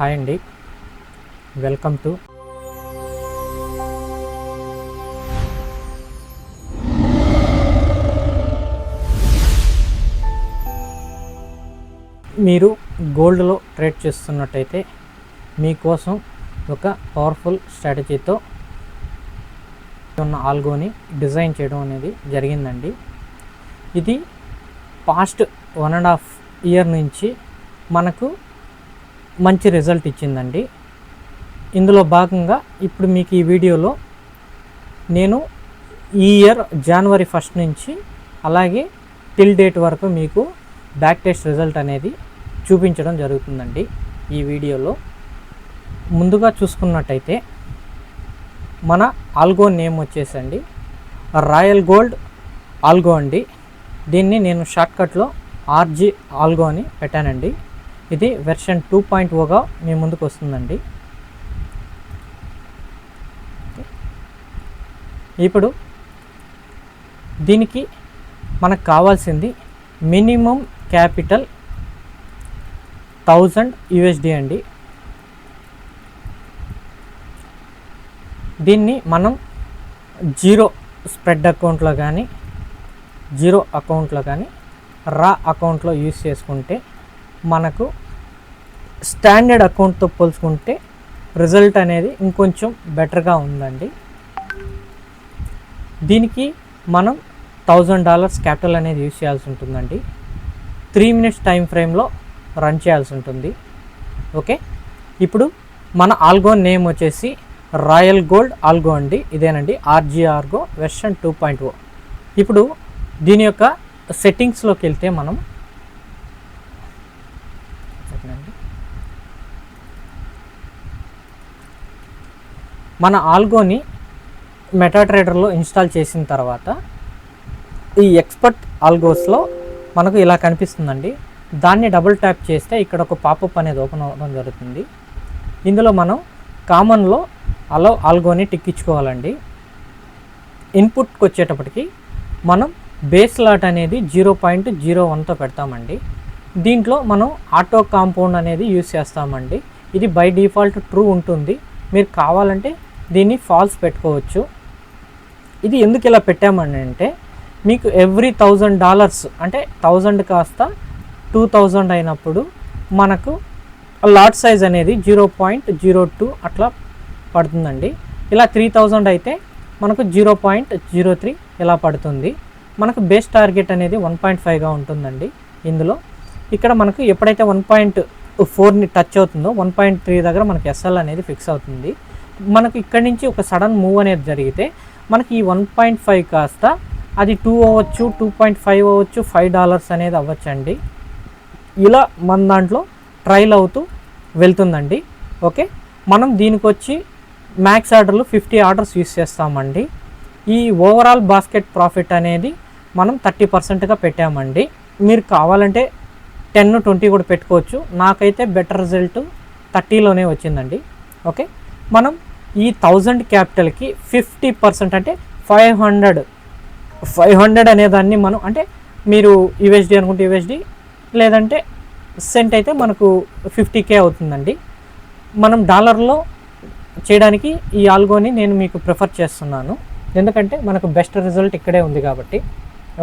Hi అండి, welcome to మీరు గోల్డ్లో ట్రేడ్ చేస్తున్నట్టయితే మీకోసం ఒక పవర్ఫుల్ స్ట్రాటజీతో ఉన్న ఆల్గోని డిజైన్ చేయడం అనేది జరిగిందండి. ఇది పాస్ట్ 1.5 ఇయర్ నుంచి మనకు మంచి రిజల్ట్ ఇచ్చిందండి. ఇందులో భాగంగా ఇప్పుడు మీకు ఈ వీడియోలో నేను ఈ ఇయర్ జనవరి 1 నుంచి అలాగే టిల్ డేట్ వరకు మీకు బ్యాక్ టెస్ట్ రిజల్ట్ అనేది చూపించడం జరుగుతుందండి. ఈ వీడియోలో ముందుగా చూసుకున్నట్టయితే మన ఆల్గో నేమ్ వచ్చేసండి రాయల్ గోల్డ్ ఆల్గో అండి. దీన్ని నేను షార్ట్కట్లో ఆర్జీ ఆల్గో అని పెట్టానండి. ఇది వెర్షన్ 2.0గా మీ ముందుకు వస్తుందండి. ఇప్పుడు దీనికి మనకు కావాల్సింది మినిమం క్యాపిటల్ 1000 USD అండి. దీన్ని మనం జీరో స్ప్రెడ్ అకౌంట్లో కానీ జీరో అకౌంట్లో కానీ రా అకౌంట్లో యూస్ చేసుకుంటే మనకు స్టాండర్డ్ అకౌంట్తో పోల్చుకుంటే రిజల్ట్ అనేది ఇంకొంచెం బెటర్గా ఉందండి. దీనికి మనం $1000 క్యాపిటల్ అనేది యూస్ చేయాల్సి ఉంటుందండి. 3 minutes టైం ఫ్రేమ్లో రన్ చేయాల్సి ఉంటుంది. ఓకే, ఇప్పుడు మన ఆల్గో నేమ్ వచ్చేసి రాయల్ గోల్డ్ ఆల్గో అండి. ఇదేనండి ఆర్జీ ఆల్గో వెర్షన్ 2.0. ఇప్పుడు దీని యొక్క సెట్టింగ్స్లోకి వెళ్తే మనం మన ఆల్గోని మెటాట్రేడర్లో ఇన్స్టాల్ చేసిన తర్వాత ఈ ఎక్స్పర్ట్ ఆల్గోస్లో మనకు ఇలా కనిపిస్తుందండి. దాన్ని డబుల్ ట్యాప్ చేస్తే ఇక్కడ ఒక పాపప్ అనేది ఓపెన్ అవ్వడం జరుగుతుంది. ఇందులో మనం కామన్లో అలో ఆల్గోని టిక్ ఇచ్చుకోవాలండి. ఇన్పుట్కి వచ్చేటప్పటికి మనం బేస్ లాట్ అనేది 0.01తో పెడతామండి. దీంట్లో మనం ఆటో కాంపౌండ్ అనేది యూస్ చేస్తామండి. ఇది బై డిఫాల్ట్ ట్రూ ఉంటుంది. మీరు కావాలంటే దీన్ని ఫాల్స్ పెట్టుకోవచ్చు. ఇది ఎందుకు ఇలా పెట్టామని అంటే మీకు ఎవ్రీ $1000 అంటే 1000 కాస్త 2000 అయినప్పుడు మనకు లాట్ సైజ్ అనేది 0.02 అట్లా పడుతుందండి. ఇలా 3000 అయితే మనకు 0.03 ఇలా పడుతుంది. మనకు బేస్ టార్గెట్ అనేది 1.5గా ఉంటుందండి. ఇందులో ఇక్కడ మనకు ఎప్పుడైతే 1.4ని టచ్ అవుతుందో 1.3 దగ్గర మనకి ఎస్ఎల్ అనేది ఫిక్స్ అవుతుంది. మనకు ఇక్కడి నుంచి ఒక సడన్ మూవ్ అనేది జరిగితే మనకి ఈ 1.5 కాస్త అది 2 అవ్వచ్చు, 2.5 అవ్వచ్చు, $5 అనేది అవ్వచ్చండి. ఇలా మన దాంట్లో ట్రైల్ అవుతూ వెళ్తుందండి. ఓకే, మనం దీనికి వచ్చి మ్యాక్స్ ఆర్డర్లు 50 ఆర్డర్స్ యూస్ చేస్తామండి. ఈ ఓవరాల్ బాస్కెట్ ప్రాఫిట్ అనేది మనం 30%గా పెట్టామండి. మీరు కావాలంటే 10-20 కూడా పెట్టుకోవచ్చు. నాకైతే బెటర్ రిజల్ట్ 30లోనే వచ్చిందండి. ఓకే, మనం ఈ 1000 క్యాపిటల్కి 50% అంటే 500 అనేదాన్ని మనం అంటే మీరు USD అనుకుంటే USD లేదంటే సెంట్ అయితే మనకు 50K అవుతుందండి. మనం డాలర్లో చేయడానికి ఈ ఆల్గోని నేను మీకు ప్రిఫర్ చేస్తున్నాను, ఎందుకంటే మనకు బెస్ట్ రిజల్ట్ ఇక్కడే ఉంది కాబట్టి.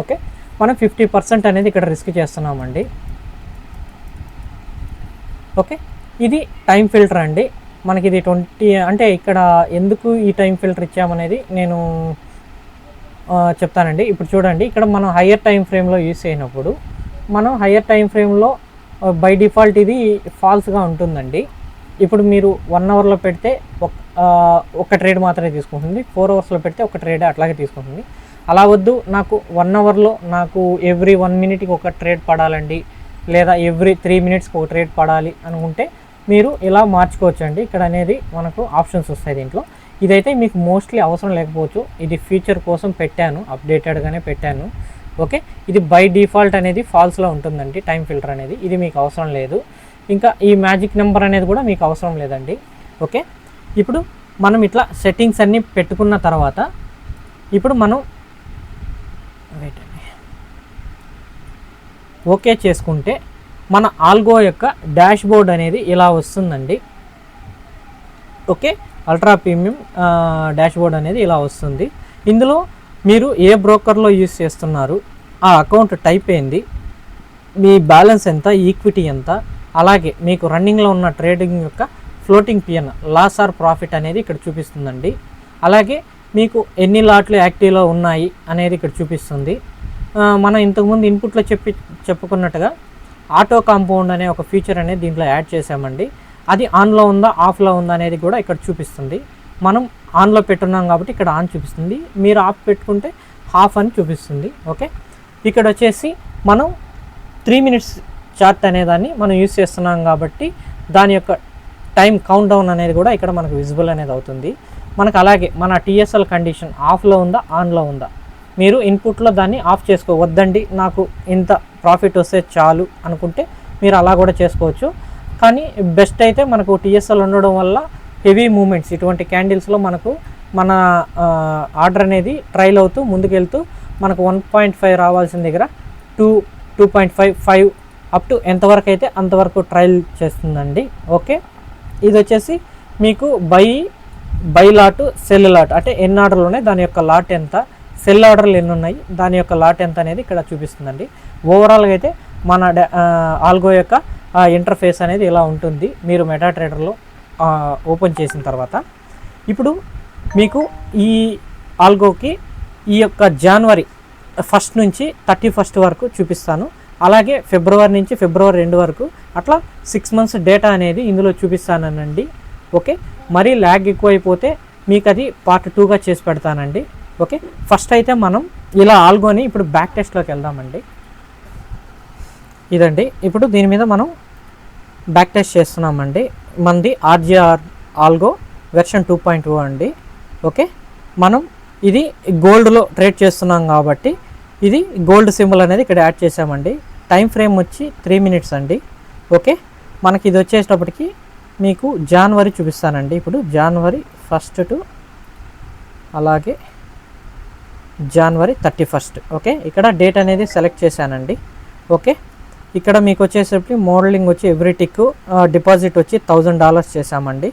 ఓకే, మనం 50% అనేది ఇక్కడ రిస్క్ చేస్తున్నామండి. ఓకే, ఇది టైం ఫిల్టర్ అండి. మనకి ఇది 20 అంటే ఇక్కడ ఎందుకు ఈ టైం ఫిల్టర్ ఇచ్చామనేది నేను చెప్తానండి. ఇప్పుడు చూడండి, ఇక్కడ మనం హయ్యర్ టైం ఫ్రేమ్లో యూస్ అయినప్పుడు మనం హయ్యర్ టైం ఫ్రేమ్లో బై డిఫాల్ట్ ఇది ఫాల్స్గా ఉంటుందండి. ఇప్పుడు మీరు 1 అవర్లో పెడితే ఒక ట్రేడ్ మాత్రమే తీసుకుంటుంది. 4 అవర్స్లో పెడితే ఒక ట్రేడ్ అట్లాగే తీసుకుంటుంది. అలా వద్దు, నాకు 1 అవర్లో నాకు ఎవ్రీ 1 మినిట్కి ఒక ట్రేడ్ పడాలండి, లేదా ఎవ్రీ 3 మినిట్స్కి ఒక ట్రేడ్ పడాలి అనుకుంటే మీరు ఇలా మార్చుకోవచ్చు అండి. ఇక్కడ అనేది మనకు ఆప్షన్స్ వస్తాయి దీంట్లో. ఇదైతే మీకు మోస్ట్లీ అవసరం లేకపోవచ్చు. ఇది ఫీచర్ కోసం పెట్టాను, అప్డేటెడ్గానే పెట్టాను. ఓకే, ఇది బై డిఫాల్ట్ అనేది ఫాల్స్లో ఉంటుందండి టైం ఫిల్టర్ అనేది. ఇది మీకు అవసరం లేదు. ఇంకా ఈ మ్యాజిక్ నెంబర్ అనేది కూడా మీకు అవసరం లేదండి. ఓకే, ఇప్పుడు మనం ఇట్లా సెట్టింగ్స్ అన్నీ పెట్టుకున్న తర్వాత ఇప్పుడు మనం ఓకే చేసుకుంటే మన ఆల్గో యొక్క డాష్ బోర్డ్ అనేది ఇలా వస్తుందండి. ఓకే, అల్ట్రా ప్రీమియం డాష్బోర్డ్ అనేది ఇలా వస్తుంది. ఇందులో మీరు ఏ బ్రోకర్లో యూస్ చేస్తున్నారు, ఆ అకౌంట్ టైప్ ఏంది, మీ బ్యాలెన్స్ ఎంత, ఈక్విటీ ఎంత, అలాగే మీకు రన్నింగ్లో ఉన్న ట్రేడింగ్ యొక్క floating PN loss or profit అనేది ఇక్కడ చూపిస్తుందండి. అలాగే మీకు ఎన్ని లాట్లు యాక్టివ్లో ఉన్నాయి అనేది ఇక్కడ చూపిస్తుంది. మనం ఇంతకుముందు ఇన్పుట్లో చెప్పుకున్నట్టుగా ఆటో కాంపౌండ్ అనే ఒక ఫీచర్ అనేది దీంట్లో యాడ్ చేసామండి. అది ఆన్లో ఉందా ఆఫ్లో ఉందా అనేది కూడా ఇక్కడ చూపిస్తుంది. మనం ఆన్లో పెట్టున్నాం కాబట్టి ఇక్కడ ఆన్ చూపిస్తుంది, మీరు ఆఫ్ పెట్టుకుంటే హాఫ్ అని చూపిస్తుంది. ఓకే, ఇక్కడ వచ్చేసి మనం 3 minutes చార్ట్ అనేదాన్ని మనం యూస్ చేస్తున్నాం కాబట్టి దాని యొక్క టైం కౌంట్ డౌన్ అనేది కూడా ఇక్కడ మనకు విజిబుల్ అనేది అవుతుంది. మనకు అలాగే మన టీఎస్ఎల్ కండిషన్ ఆఫ్లో ఉందా ఆన్లో ఉందా, మీరు ఇన్పుట్లో దాన్ని ఆఫ్ చేసుకోవద్దండి, నాకు ఇంత ప్రాఫిట్ వస్తే చాలు అనుకుంటే మీరు అలా కూడా చేసుకోవచ్చు. కానీ బెస్ట్ అయితే మనకు టీఎస్ఎల్ ఉండడం వల్ల హెవీ మూమెంట్స్ ఇటువంటి క్యాండిల్స్లో మనకు మన ఆర్డర్ అనేది ట్రైల్ అవుతూ ముందుకెళ్తూ మనకు 1.5 రావాల్సిన దగ్గర 2.5 5 అప్ టు ఎంతవరకు అయితే అంతవరకు ట్రయల్ చేస్తుందండి. ఓకే, ఇది వచ్చేసి మీకు బై లాట్ సెల్ లాట్ అంటే ఎన్ని ఆర్డర్లు ఉన్నాయి, దాని యొక్క లాట్ ఎంత, సెల్ ఆర్డర్లు ఎన్ని ఉన్నాయి, దాని యొక్క లాట్ ఎంత అనేది ఇక్కడ చూపిస్తుందండి. ఓవరాల్గా అయితే మన ఆల్గో యొక్క ఇంటర్ఫేస్ అనేది ఇలా ఉంటుంది మీరు మెటాట్రేడర్లో ఓపెన్ చేసిన తర్వాత. ఇప్పుడు మీకు ఈ ఆల్గోకి ఈ యొక్క జనవరి 1 నుంచి 31 వరకు చూపిస్తాను. అలాగే ఫిబ్రవరి నుంచి ఫిబ్రవరి 2 వరకు అట్లా 6 months డేటా అనేది ఇందులో చూపిస్తానండి. ఓకే, మరీ ల్యాగ్ ఎక్కువైపోతే మీకు అది పార్ట్ 2గా చేసి పెడతానండి. ఓకే, ఫస్ట్ అయితే మనం ఇలా ఆల్గోని ఇప్పుడు బ్యాక్ టెస్ట్లోకి వెళ్దామండి. ఇదండి, ఇప్పుడు దీని మీద మనం బ్యాక్ టెస్ట్ చేస్తున్నామండి. మనది ఆర్జీఆర్ ఆల్గో వెర్షన్ 2.0 అండి. ఓకే, మనం ఇది గోల్డ్లో ట్రేడ్ చేస్తున్నాం కాబట్టి ఇది గోల్డ్ సింబల్ అనేది ఇక్కడ యాడ్ చేసామండి. టైం ఫ్రేమ్ వచ్చి 3 minutes అండి. ఓకే, మనకి ఇది వచ్చేటప్పటికి మీకు జనవరి చూపిస్తానండి. ఇప్పుడు జనవరి 1 to అలాగే జనవరి 31. ఓకే, ఇక్కడ డేట్ అనేది సెలెక్ట్ చేశానండి. ఓకే, ఇక్కడ మీకు వచ్చేసరికి మోడలింగ్ వచ్చి ఎవ్రీ టిక్ డిపాజిట్ వచ్చి $1000 చేసామండి.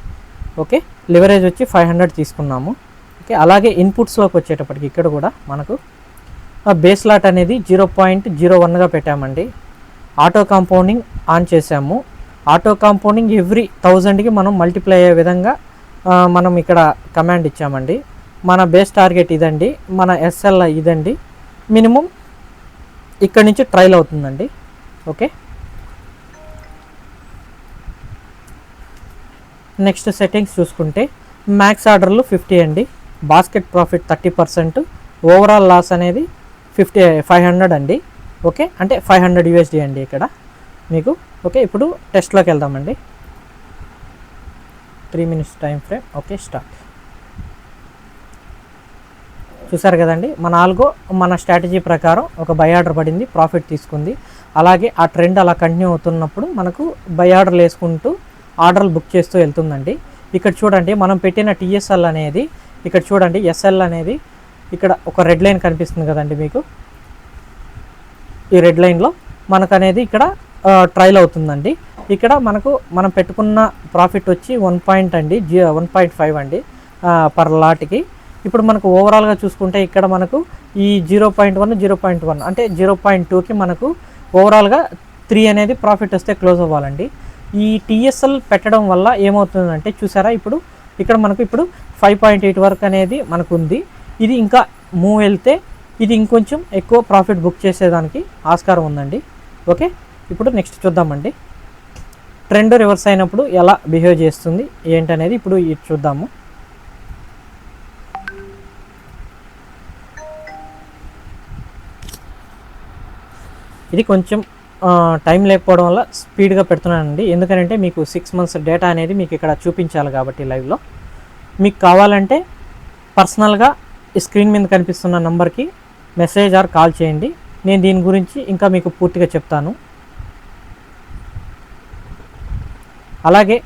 ఓకే, లివరేజ్ వచ్చి 500 తీసుకున్నాము. ఓకే, అలాగే ఇన్పుట్స్లోకి వచ్చేటప్పటికి ఇక్కడ కూడా మనకు బేస్ లాట్ అనేది 0.01గా పెట్టామండి. ఆటో కాంపౌండింగ్ ఆన్ చేసాము. ఆటో కాంపౌండింగ్ ఎవ్రీ 1000కి మనం మల్టిప్లై అయ్యే విధంగా మనం ఇక్కడ కమాండ్ ఇచ్చామండి. మన బేస్ టార్గెట్ ఇదండి, మన ఎస్ఎల్ఐ ఇదండి, మినిమం ఇక్కడ నుంచి ట్రైల్ అవుతుందండి. ఓకే, నెక్స్ట్ సెట్టింగ్స్ చూసుకుంటే మ్యాక్స్ ఆర్డర్లు 50 అండి, బాస్కెట్ ప్రాఫిట్ 30%, ఓవరాల్ లాస్ అనేది 500 అండి. ఓకే, అంటే 500 USD అండి ఇక్కడ మీకు. ఓకే, ఇప్పుడు టెస్ట్లోకి వెళ్దామండి. 3 minutes time frame. Okay, start. చూసారు కదండి, మన ఆల్గో మన స్ట్రాటజీ ప్రకారం ఒక బై ఆర్డర్ పడింది, ప్రాఫిట్ తీసుకుంది. అలాగే ఆ ట్రెండ్ అలా కంటిన్యూ అవుతున్నప్పుడు మనకు బై ఆర్డర్లు వేసుకుంటూ ఆర్డర్లు బుక్ చేస్తూ వెళ్తుందండి. ఇక్కడ చూడండి, మనం పెట్టిన టీఎస్ఎల్ అనేది ఇక్కడ చూడండి, ఎస్ఎల్ అనేది ఇక్కడ ఒక రెడ్ లైన్ కనిపిస్తుంది కదండి మీకు. ఈ రెడ్ లైన్లో మనకు అనేది ఇక్కడ ట్రైల్ అవుతుందండి. ఇక్కడ మనం పెట్టుకున్న ప్రాఫిట్ వచ్చి 1.5 అండి పర్ లాట్కి. ఇప్పుడు మనకు ఓవరాల్గా చూసుకుంటే ఇక్కడ మనకు ఈ 0.1 అంటే 0.2కి మనకు ఓవరాల్గా 3 అనేది ప్రాఫిట్ వస్తే క్లోజ్ అవ్వాలండి. ఈ టీఎస్ఎల్ పెట్టడం వల్ల ఏమవుతుందంటే చూసారా, ఇప్పుడు ఇక్కడ మనకు ఇప్పుడు 5.8 వరకు అనేది మనకు ఉంది. ఇది ఇంకా మూవ్ వెళ్తే ఇది ఇంకొంచెం ఎక్కువ ప్రాఫిట్ బుక్ చేసేదానికి ఆస్కారం ఉందండి. ఓకే, ఇప్పుడు నెక్స్ట్ చూద్దామండి. ట్రెండ్ రివర్స్ అయినప్పుడు ఎలా బిహేవ్ చేస్తుంది ఏంటనేది ఇప్పుడు ఇది చూద్దాము. ఇది కొంచెం టైం లేకపోవడం వల్ల స్పీడ్గా పెడుతున్నానండి. ఎందుకంటే మీకు 6 months డేటా అనేది మీకు ఇక్కడ చూపించాలి కాబట్టి లైవ్లో. మీకు కావాలంటే పర్సనల్గా ఈ స్క్రీన్ మీద కనిపిస్తున్న నెంబర్కి మెసేజ్ ఆర్ కాల్ చేయండి, నేను దీని గురించి ఇంకా మీకు పూర్తిగా చెప్తాను. అలాగే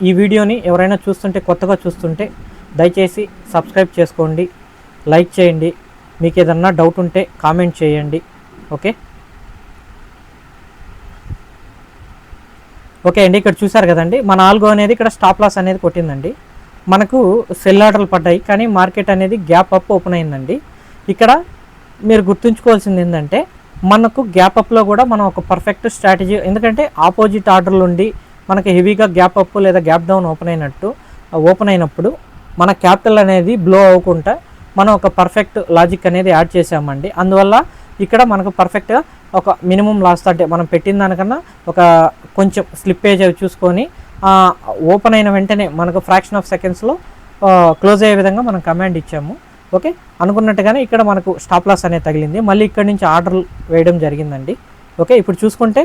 ఈ వీడియోని ఎవరైనా కొత్తగా చూస్తుంటే దయచేసి సబ్స్క్రైబ్ చేసుకోండి, లైక్ చేయండి, మీకు ఏదన్నా డౌట్ ఉంటే కామెంట్ చేయండి. ఓకే ఓకే అండి, ఇక్కడ చూసారు కదండి, మన ఆల్గో అనేది ఇక్కడ స్టాప్ లాస్ అనేది కొట్టిందండి. మనకు సెల్ ఆర్డర్లు పడ్డాయి, కానీ మార్కెట్ అనేది గ్యాప్ అప్ ఓపెన్ అయిందండి. ఇక్కడ మీరు గుర్తుంచుకోవాల్సింది ఏంటంటే మనకు గ్యాప్ అప్లో కూడా మనం ఒక పర్ఫెక్ట్ స్ట్రాటజీ, ఎందుకంటే ఆపోజిట్ ఆర్డర్లు ఉండి మనకి హెవీగా గ్యాప్ అప్ లేదా గ్యాప్ డౌన్ ఓపెన్ అయినప్పుడు మన క్యాపిటల్ అనేది బ్లో అవ్వకుండా మనం ఒక పర్ఫెక్ట్ లాజిక్ అనేది యాడ్ చేసామండి. అందువల్ల ఇక్కడ మనకు పర్ఫెక్ట్గా ఒక మినిమం లాస్, అంటే మనం పెట్టిన దానికన్నా ఒక కొంచెం స్లిప్పేజ్ అవి చూసుకొని ఓపెన్ అయిన వెంటనే మనకు ఫ్రాక్షన్ ఆఫ్ సెకండ్స్లో క్లోజ్ అయ్యే విధంగా మనం కమాండ్ ఇచ్చాము. ఓకే, అనుకున్నట్టుగానే ఇక్కడ మనకు స్టాప్ లాస్ అనేది తగిలింది. మళ్ళీ ఇక్కడ నుంచి ఆర్డర్ వేయడం జరిగిందండి. ఓకే, ఇప్పుడు చూసుకుంటే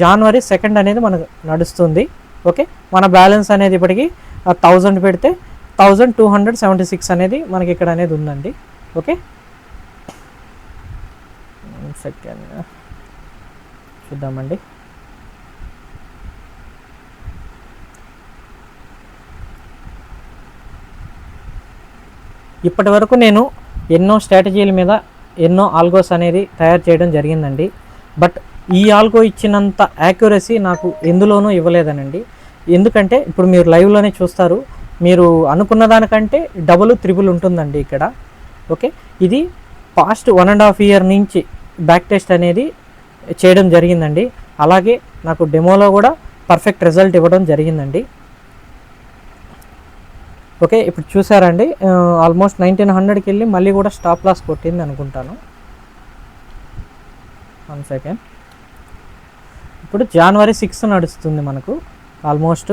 January 2 అనేది మనకు నడుస్తుంది. ఓకే, మన బ్యాలెన్స్ అనేది ఇప్పటికి 1000 పెడితే 1276 అనేది మనకి ఇక్కడ అనేది ఉందండి. ఓకే, సెకండ్ చూద్దామండి. ఇప్పటి వరకు నేను ఎన్నో స్ట్రాటజీల మీద ఎన్నో ఆల్గోస్ అనేది తయారు చేయడం జరిగిందండి. బట్ ఈ ఆల్గో ఇచ్చినంత యాక్యురసీ నాకు ఎందులోనూ ఇవ్వలేదనండి. ఎందుకంటే ఇప్పుడు మీరు లైవ్లోనే చూస్తారు, మీరు అనుకున్న దానికంటే డబుల్ త్రిబుల్ ఉంటుందండి ఇక్కడ. ఓకే, ఇది పాస్ట్ 1.5 year నుంచి బ్యాక్ టెస్ట్ అనేది చేయడం జరిగిందండి. అలాగే నాకు డెమోలో కూడా పర్ఫెక్ట్ రిజల్ట్ ఇవ్వడం జరిగిందండి. ఓకే, ఇప్పుడు చూసారండి ఆల్మోస్ట్ 1900కి వెళ్ళి మళ్ళీ కూడా స్టాప్ లాస్ కొట్టింది అనుకుంటాను. 1 సెకండ్. ఇప్పుడు January 6 నడుస్తుంది మనకు. ఆల్మోస్ట్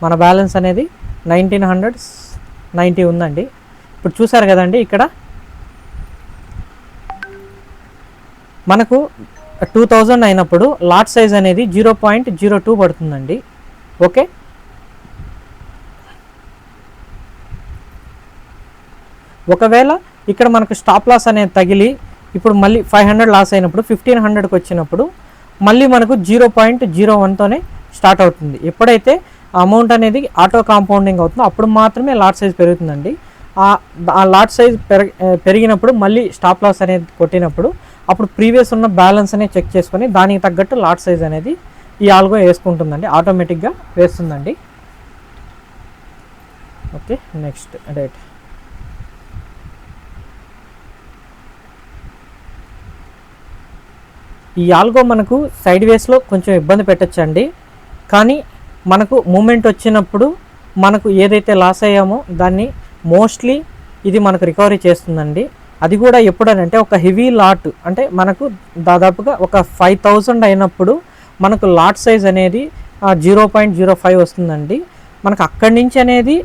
మన బ్యాలెన్స్ అనేది 1990 ఉందండి. ఇప్పుడు చూసారు కదండి, ఇక్కడ మనకు 2000 అయినప్పుడు లాట్ సైజ్ అనేది 0.02 పడుతుందండి. ఓకే, ఒకవేళ ఇక్కడ మనకు స్టాప్ లాస్ అనేది తగిలి ఇప్పుడు మళ్ళీ 500 లాస్ అయినప్పుడు 1500కి వచ్చినప్పుడు మళ్ళీ మనకు 0.01తోనే స్టార్ట్ అవుతుంది. ఎప్పుడైతే అమౌంట్ అనేది ఆటో కాంపౌండింగ్ అవుతుందో అప్పుడు మాత్రమే లాట్ సైజ్ పెరుగుతుందండి. ఆ లాట్ సైజ్ పెరిగినప్పుడు మళ్ళీ స్టాప్ లాస్ అనేది కొట్టినప్పుడు అప్పుడు ప్రీవియస్ ఉన్న బ్యాలెన్స్ అనేది చెక్ చేసుకొని దానికి తగ్గట్టు లాట్ సైజ్ అనేది ఈ ఆల్గో వేసుకుంటుందండి, ఆటోమేటిక్గా వేస్తుందండి. Okay, next date. ఈ ఆల్గో మనకు సైడ్ వేస్లో కొంచెం ఇబ్బంది పెట్టచ్చండి, కానీ మనకు మూమెంట్ వచ్చినప్పుడు మనకు ఏదైతే లాస్ అయ్యామో దాన్ని మోస్ట్లీ ఇది మనకు రికవరీ చేస్తుందండి. అది కూడా ఎప్పుడనంటే ఒక హెవీ లాట్, అంటే మనకు దాదాపుగా ఒక 5000 అయినప్పుడు మనకు లాట్ సైజ్ అనేది 0.05 వస్తుందండి. మనకు అక్కడి నుంచి అనేది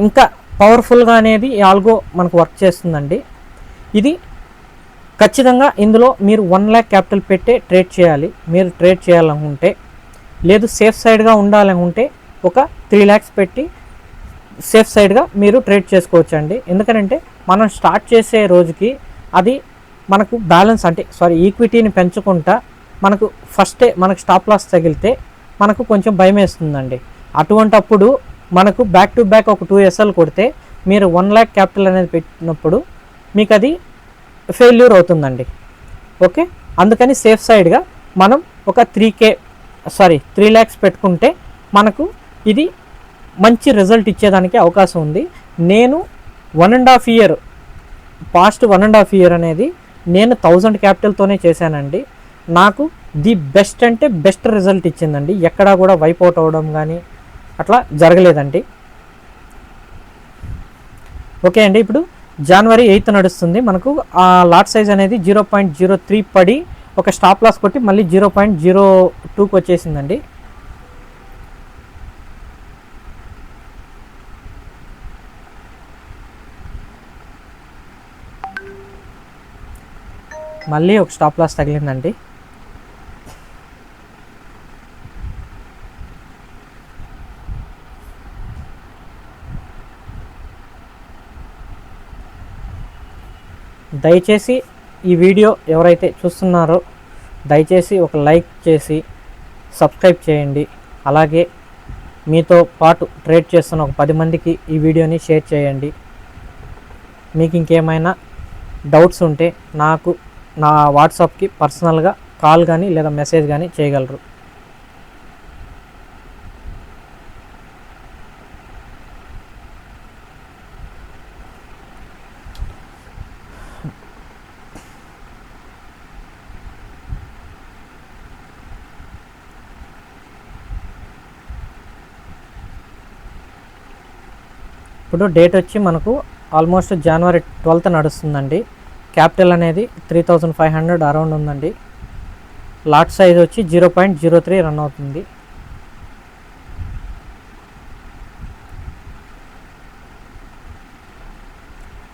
ఇంకా పవర్ఫుల్గా అనేది ఈ ఆల్గో మనకు వర్క్ చేస్తుందండి. ఇది ఖచ్చితంగా ఇందులో మీరు 1 lakh క్యాపిటల్ పెట్టే ట్రేడ్ చేయాలి. మీరు ట్రేడ్ చేయాలనుకుంటే, లేదు సేఫ్ సైడ్గా ఉండాలనుకుంటే ఒక 3 lakhs పెట్టి సేఫ్ సైడ్గా మీరు ట్రేడ్ చేసుకోవచ్చు అండి. ఎందుకంటే మనం స్టార్ట్ చేసే రోజుకి అది మనకు బ్యాలెన్స్, అంటే ఈక్విటీని పెంచుకుంటా మనకు ఫస్టే మనకు స్టాప్ లాస్ తగిలితే మనకు కొంచెం భయం వేస్తుందండి. అటువంటప్పుడు మనకు బ్యాక్ టు బ్యాక్ ఒక 2 SL కొడితే మీరు 1 lakh క్యాపిటల్ అనేది పెట్టినప్పుడు మీకు అది ఫెయిల్యూర్ అవుతుందండి. ఓకే, అందుకని సేఫ్ సైడ్గా మనం ఒక 3 lakhs పెట్టుకుంటే మనకు ఇది మంచి రిజల్ట్ ఇచ్చేదానికి అవకాశం ఉంది. నేను 1.5 year పాస్ట్ 1.5 year అనేది నేను 1000 క్యాపిటల్తోనే చేశానండి. నాకు ది బెస్ట్ అంటే బెస్ట్ రిజల్ట్ ఇచ్చిందండి. ఎక్కడా కూడా వైప్ అవుట్ అవ్వడం కానీ అట్లా జరగలేదండి. ఓకే అండి, ఇప్పుడు January 8 నడుస్తుంది. మనకు ఆ లాట్ సైజ్ అనేది 0.03 పడి ఒక స్టాప్ లాస్ కొట్టి మళ్ళీ 0.02కి వచ్చేసిందండి. మళ్ళీ ఒక స్టాప్ లాస్ తగిలిందండి. దయచేసి ఈ వీడియో ఎవరైతే చూస్తున్నారో దయచేసి ఒక లైక్ చేసి సబ్స్క్రైబ్ చేయండి. అలాగే మీతో పాటు ట్రేడ్ చేస్తున్న ఒక 10 మందికి ఈ వీడియోని షేర్ చేయండి. మీకు ఇంకేమైనా డౌట్స్ ఉంటే నాకు నా వాట్సాప్కి పర్సనల్గా కాల్ కానీ లేదా మెసేజ్ కానీ చేయగలరు. ఇప్పుడు డేట్ వచ్చి మనకు ఆల్మోస్ట్ జనవరి 12th నడుస్తుందండి. క్యాపిటల్ అనేది 3500 అరౌండ్ ఉందండి. లాట్ సైజ్ వచ్చి 0.03 రన్ అవుతుంది.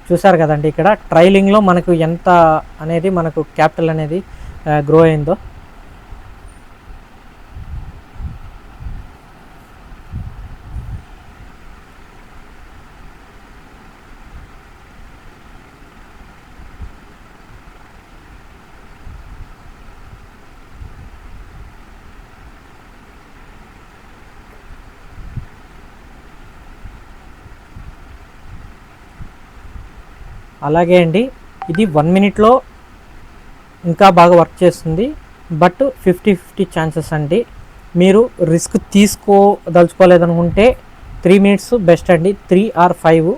చూసారు కదండి, ఇక్కడ ట్రైలింగ్లో మనకు ఎంత అనేది మనకు క్యాపిటల్ అనేది గ్రో అయిందో. అలాగే అండి, ఇది 1 minute ఇంకా బాగా వర్క్ చేస్తుంది. బట్ 50-50 ఛాన్సెస్ అండి. మీరు రిస్క్ తీసుకోదలుచుకోలేదనుకుంటే 3 minutes బెస్ట్ అండి, 3 or 5.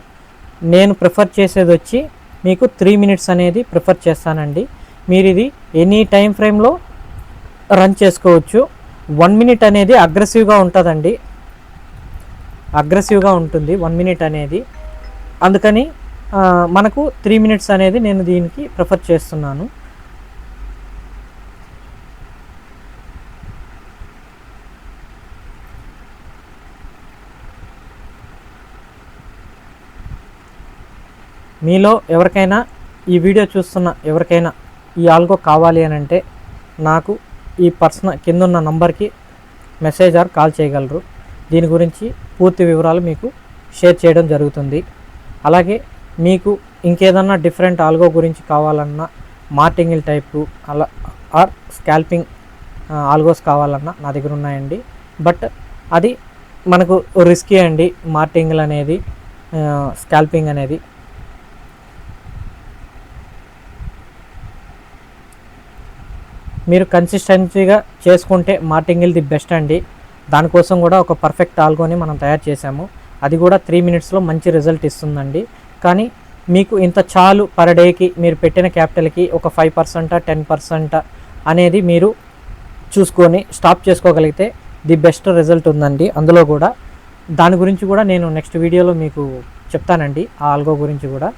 నేను ప్రిఫర్ చేసేది వచ్చి మీకు 3 minutes అనేది ప్రిఫర్ చేస్తానండి. మీరు ఇది ఎనీ టైం ఫ్రేమ్లో రన్ చేసుకోవచ్చు. 1 minute అనేది అగ్రెసివ్గా ఉంటుందండి, అగ్రెసివ్గా ఉంటుంది 1 minute అనేది. అందుకని మనకు 3 minutes అనేది నేను దీనికి ప్రిఫర్ చేస్తున్నాను. మీలో ఎవరికైనా ఈ వీడియో చూస్తున్న ఎవరికైనా ఈ ఆల్గో కావాలి అని అంటే నాకు ఈ కింద ఉన్న నంబర్కి మెసేజ్ ఆర్ కాల్ చేయగలరు. దీని గురించి పూర్తి వివరాలు మీకు షేర్ చేయడం జరుగుతుంది. అలాగే మీకు ఇంకేదన్నా డిఫరెంట్ ఆల్గో గురించి కావాలన్నా, మార్టింగిల్ టైపు అలా ఆర్ స్కాల్పింగ్ ఆల్గోస్ కావాలన్నా నా దగ్గర ఉన్నాయండి. బట్ అది మనకు రిస్కీ అండి, మార్టింగిల్ అనేది, స్కాల్పింగ్ అనేది. మీరు కన్సిస్టెన్సీగా చేసుకుంటే మార్టింగిల్ ది బెస్ట్ అండి. దానికోసం కూడా ఒక పర్ఫెక్ట్ ఆల్గోని మనం తయారు చేసాము. అది కూడా 3 minutesలో మంచి రిజల్ట్ ఇస్తుందండి. కానీ మీకు ఇంత చాలు పర్ డేకి మీరు పెట్టిన క్యాపిటల్కి ఒక 5% 10% అనేది మీరు చూసుకొని స్టాప్ చేసుకోగలిగితే ది బెస్ట్ రిజల్ట్ ఉందండి. అందులో కూడా దాని గురించి కూడా నేను నెక్స్ట్ వీడియోలో మీకు చెప్తానండి, ఆ ఆల్గో గురించి కూడా.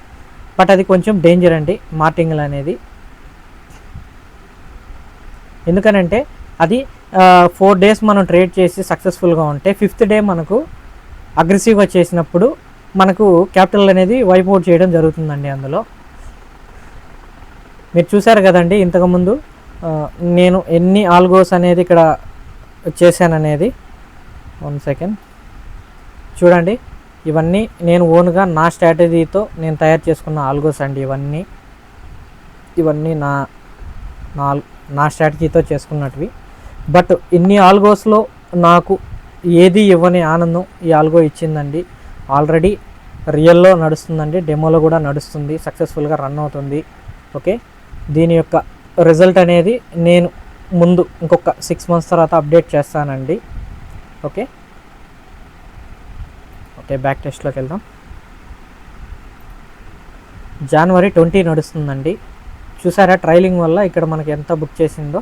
బట్ అది కొంచెం డేంజర్ అండి మార్టింగిల్ అనేది. ఎందుకనంటే అది 4 days మనం ట్రేడ్ చేసి సక్సెస్ఫుల్గా ఉంటే 5th day మనకు అగ్రెసివ్గా చేసినప్పుడు మనకు క్యాపిటల్ అనేది వైప్ అవుట్ చేయడం జరుగుతుందండి. అందులో మీరు చూసారు కదండి ఇంతకుముందు నేను ఎన్ని ఆల్గోస్ అనేది ఇక్కడ చేశాననేది. 1 second చూడండి, ఇవన్నీ నేను ఓన్గా నా స్ట్రాటజీతో నేను తయారు చేసుకున్న ఆల్గోస్ అండి. ఇవన్నీ నా స్ట్రాటజీతో చేసుకున్నటివి. బట్ ఇన్ని ఆల్గోస్లో నాకు ఏది ఇవ్వని ఆనందం ఈ ఆల్గో ఇచ్చిందండి. ఆల్రెడీ రియల్లో నడుస్తుందండి, డెమోలో కూడా నడుస్తుంది, సక్సెస్ఫుల్గా రన్ అవుతుంది. ఓకే, దీని యొక్క రిజల్ట్ అనేది నేను ముందు ఇంకొక 6 months తర్వాత అప్డేట్ చేస్తానండి. ఓకే, బ్యాక్ టెస్ట్లోకి వెళ్దాం. January 20 నడుస్తుందండి. చూసారా ట్రైలింగ్ వల్ల ఇక్కడ మనకి ఎంత బుక్ చేసిందో.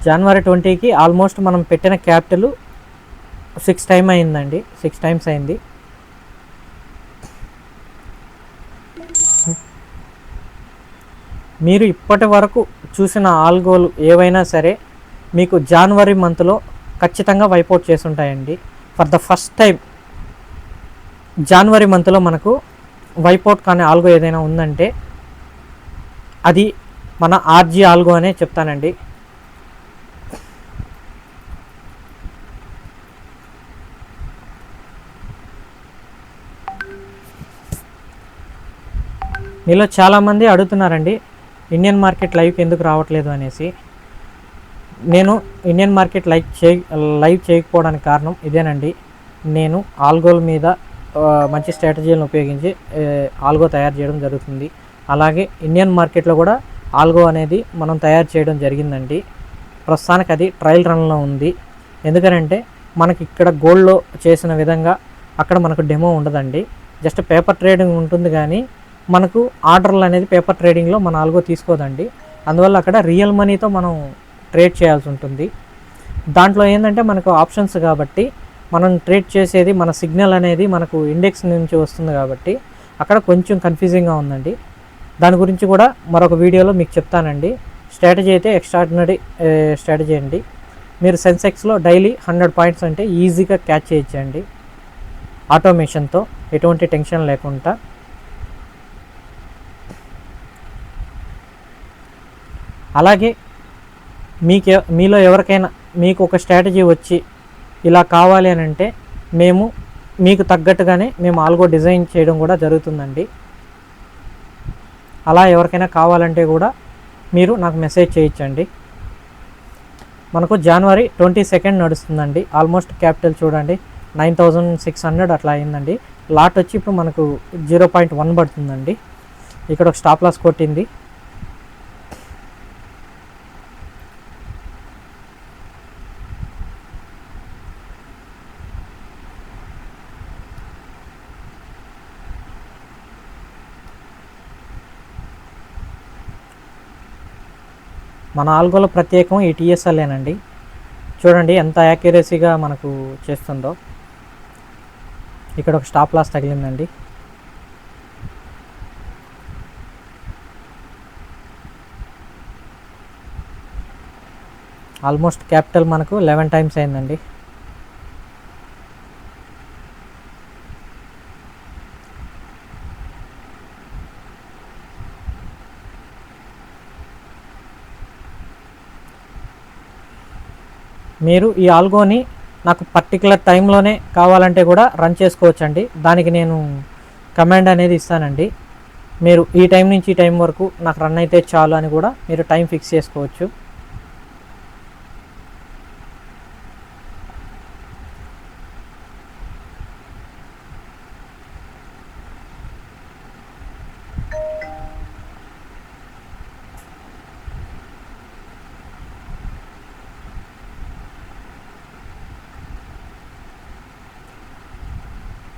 January 20కి ఆల్మోస్ట్ మనం పెట్టిన క్యాపిటల్ 6 times అయిందండి, 6 times అయింది. మీరు ఇప్పటి వరకు చూసిన ఆల్గోలు ఏవైనా సరే మీకు January monthలో ఖచ్చితంగా వైపౌట్ చేసి ఉంటాయండి. For the first time January monthలో మనకు వైపౌట్ కానీ ఆల్గో ఏదైనా ఉందంటే అది మన ఆర్జీ ఆల్గో అనే చెప్తానండి. మీలో చాలామంది అడుగుతున్నారండి ఇండియన్ మార్కెట్ లైవ్కి ఎందుకు రావట్లేదు అనేసి. నేను ఇండియన్ మార్కెట్ లైవ్ చేయకపోవడానికి కారణం ఇదేనండి. నేను ఆల్గోల మీద మంచి స్ట్రాటజీలను ఉపయోగించి ఆల్గో తయారు చేయడం జరుగుతుంది. అలాగే ఇండియన్ మార్కెట్లో కూడా ఆల్గో అనేది మనం తయారు చేయడం జరిగిందండి. ప్రస్తుతానికి అది ట్రయల్ రన్లో ఉంది. ఎందుకనంటే మనకి ఇక్కడ గోల్డ్లో చేసిన విధంగా అక్కడ మనకు డెమో ఉండదండి, జస్ట్ పేపర్ ట్రేడింగ్ ఉంటుంది. కానీ మనకు ఆర్డర్లు అనేది పేపర్ ట్రేడింగ్లో మన ఆల్గో తీసుకోదండి. అందువల్ల అక్కడ రియల్ మనీతో మనం ట్రేడ్ చేయాల్సి ఉంటుంది. దాంట్లో ఏంటంటే మనకు ఆప్షన్స్ కాబట్టి మనం ట్రేడ్ చేసేది మన సిగ్నల్ అనేది మనకు ఇండెక్స్ నుంచి వస్తుంది కాబట్టి అక్కడ కొంచెం కన్ఫ్యూజింగ్గా ఉందండి. దాని గురించి కూడా మరొక వీడియోలో మీకు చెప్తానండి. స్ట్రాటజీ అయితే ఎక్స్ట్రాడినరీ స్ట్రాటజీ అండి. మీరు సెన్సెక్స్లో డైలీ 100 పాయింట్స్ అంటే ఈజీగా క్యాచ్ చేయొచ్చండి ఆటోమేషన్తో, ఎటువంటి టెన్షన్ లేకుండా. అలాగే మీలో ఎవరికైనా మీకు ఒక స్ట్రాటజీ వచ్చి ఇలా కావాలి అని అంటే మేము మీకు తగ్గట్టుగానే మేము ఆల్గో డిజైన్ చేయడం కూడా జరుగుతుందండి. అలా ఎవరికైనా కావాలంటే కూడా మీరు నాకు మెసేజ్ చేయొచ్చండి. మనకు జనవరి 22 నడుస్తుందండి. ఆల్మోస్ట్ క్యాపిటల్ చూడండి 9600 అట్లా అయిందండి. లాట్ వచ్చి ఇప్పుడు మనకు 0.1 పడుతుందండి. ఇక్కడ ఒక స్టాప్ లాస్ కొట్టింది. మన ఆల్గోలో ప్రత్యేకం ఈ టీఎస్ఎల్ఏనండి. చూడండి ఎంత యాక్యురసీగా మనకు చేస్తుందో. ఇక్కడ ఒక స్టాప్ లాస్ తగిలిందండి. ఆల్మోస్ట్ క్యాపిటల్ మనకు 11 టైమ్స్ అయిందండి. మీరు ఈ ఆల్గోని నాకు పర్టికులర్ టైంలోనే కావాలంటే కూడా రన్ చేసుకోవచ్చండి. దానికి నేను కమాండ్ అనేది ఇస్తానండి. మీరు ఈ టైం నుంచి ఈ టైం వరకు నాకు రన్ అయితే చాలు అని కూడా మీరు టైం ఫిక్స్ చేసుకోవచ్చు.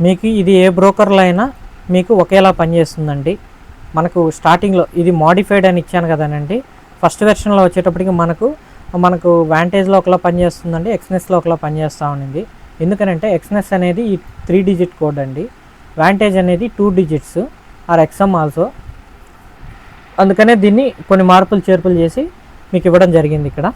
మీకు ఇది ఏ బ్రోకర్లో అయినా మీకు ఒకేలా పనిచేస్తుందండి. మనకు స్టార్టింగ్లో ఇది మోడిఫైడ్ అని ఇచ్చాను కదానండి. ఫస్ట్ వెర్షన్లో వచ్చేటప్పటికి మనకు వాంటేజ్లో ఒకలా పనిచేస్తుందండి, ఎక్స్నెస్లో ఒకలా పనిచేస్తూ ఉండింది. ఎందుకనంటే ఎక్స్నెస్ అనేది ఈ 3 డిజిట్ కోడ్ అండి, వాంటేజ్ అనేది 2 డిజిట్స్ ఆర్ ఎక్స్ఎం ఆల్సో. అందుకనే దీన్ని కొన్ని మార్పులు చేర్పులు చేసి మీకు ఇవ్వడం జరిగింది. ఇక్కడ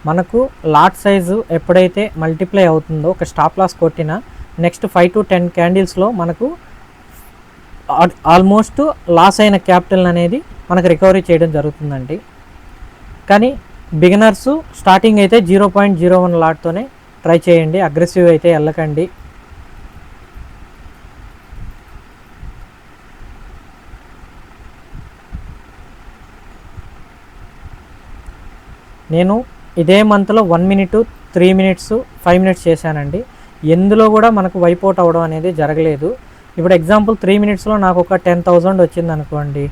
మనకు లాట్ సైజు ఎప్పుడైతే మల్టిప్లై అవుతుందో ఒక స్టాప్ లాస్ కొట్టిన నెక్స్ట్ 5 to 10 క్యాండిల్స్లో మనకు ఆల్మోస్ట్ లాస్ అయిన క్యాపిటల్ అనేది మనకు రికవరీ చేయడం జరుగుతుందండి. కానీ బిగినర్స్ స్టార్టింగ్ అయితే 0.01 లాట్తోనే ట్రై చేయండి, అగ్రెసివ్ అయితే వెళ్ళకండి. నేను ఇదే మంత్లో 1 minute, 3 minutes, 5 minutes చేశానండి. ఎందులో కూడా మనకు వైపౌట్ అవ్వడం అనేది జరగలేదు. ఇప్పుడు ఎగ్జాంపుల్ 3 minutesలో నాకు ఒక 10,000 వచ్చింది అనుకోండి,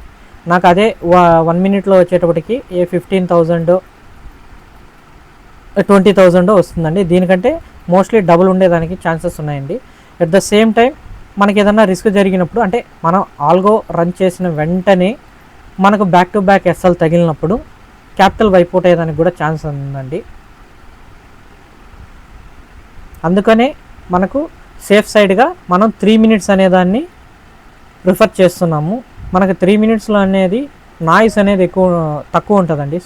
నాకు అదే 1 minuteలో వచ్చేటప్పటికి 15,000, 20,000 వస్తుందండి. దీనికంటే మోస్ట్లీ డబుల్ ఉండేదానికి ఛాన్సెస్ ఉన్నాయండి. అట్ ద సేమ్ టైం మనకి ఏదన్నా రిస్క్ జరిగినప్పుడు, అంటే మనం ఆల్గో రన్ చేసిన వెంటనే మనకు బ్యాక్ టు బ్యాక్ ఎస్ఎల్ తగిలినప్పుడు క్యాపిటల్ వైపౌట్ అయ్యేదానికి కూడా ఛాన్స్ ఉందండి. అందుకనే మనకు సేఫ్ సైడ్గా మనం 3 minutes అనేదాన్ని ప్రిఫర్ చేస్తున్నాము. మనకు 3 minutesలో అనేది నాయిస్ అనేది తక్కువ ఉంటుందండి.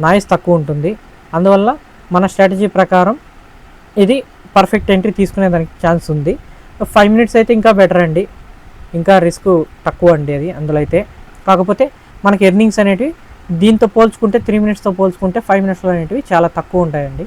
నాయిస్ తక్కువ ఉంటుంది. అందువల్ల మన స్ట్రాటజీ ప్రకారం ఇది పర్ఫెక్ట్ ఎంట్రీ తీసుకునేదానికి ఛాన్స్ ఉంది. 5 minutes అయితే ఇంకా బెటర్ అండి, ఇంకా రిస్క్ తక్కువ అండి అది అందులో అయితే. కాకపోతే మనకి ఎర్నింగ్స్ అనేటివి దీంతో పోల్చుకుంటే 3 minutesతో పోల్చుకుంటే 5 minutesలో అనేటివి చాలా తక్కువ ఉంటాయండి.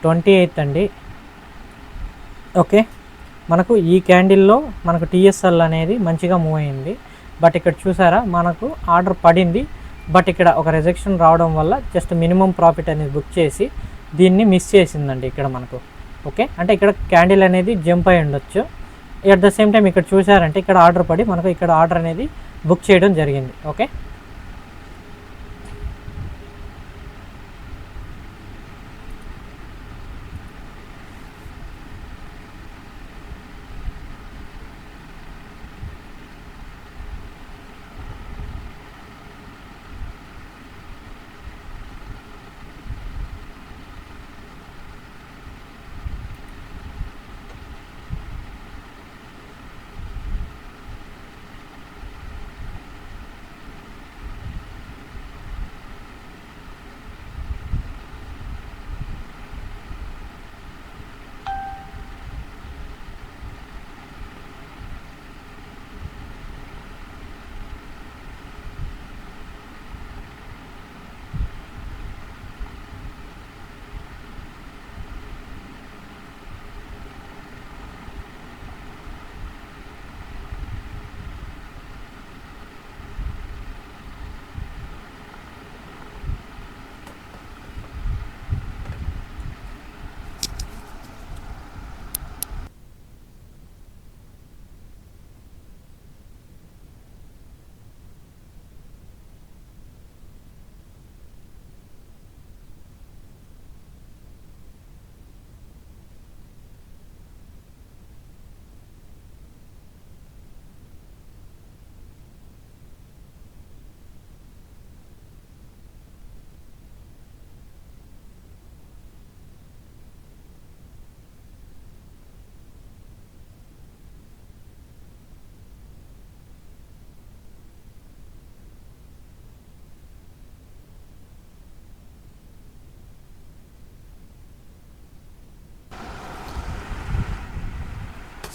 ట్వంటీ 28 అండి. ఓకే, మనకు ఈ క్యాండిల్లో మనకు టీఎస్ఎల్ అనేది మంచిగా మూవ్ అయింది. బట్ ఇక్కడ చూసారా మనకు ఆర్డర్ పడింది, బట్ ఇక్కడ ఒక రిజెక్షన్ రావడం వల్ల జస్ట్ మినిమం ప్రాఫిట్ అనేది బుక్ చేసి దీన్ని మిస్ చేసిందండి ఇక్కడ మనకు. ఓకే, అంటే ఇక్కడ క్యాండిల్ అనేది జంప్ అయి ఉండొచ్చు. ఎట్ ద సేమ్ టైం ఇక్కడ చూసారంటే ఇక్కడ ఆర్డర్ పడి మనకు ఇక్కడ ఆర్డర్ అనేది బుక్ చేయడం జరిగింది. ఓకే,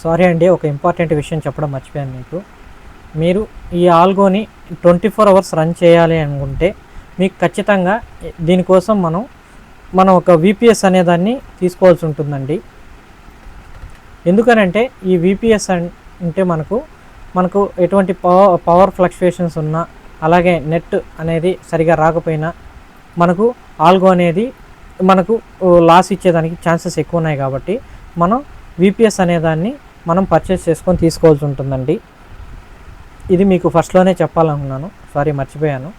సారీ అండి, ఒక ఇంపార్టెంట్ విషయం చెప్పడం మర్చిపోయాను మీకు. మీరు ఈ ఆల్గోని 24 అవర్స్ రన్ చేయాలి అనుకుంటే మీకు ఖచ్చితంగా దీనికోసం మనం ఒక విపిఎస్ అనేదాన్ని తీసుకోవాల్సి ఉంటుందండి. ఎందుకనంటే ఈ విపిఎస్ అంటే మనకు ఎటువంటి పవర్ ఫ్లక్చుయేషన్స్ ఉన్నా, అలాగే నెట్ అనేది సరిగా రాకపోయినా మనకు ఆల్గో అనేది మనకు లాస్ ఇచ్చేదానికి ఛాన్సెస్ ఎక్కువ ఉన్నాయి. కాబట్టి మనం విపిఎస్ అనేదాన్ని మనం పర్చేస్ చేసుకొని తీసుకోవాల్సి ఉంటుందండి. ఇది మీకు ఫస్ట్లోనే చెప్పాలనుకున్నాను, సారీ మర్చిపోయాను.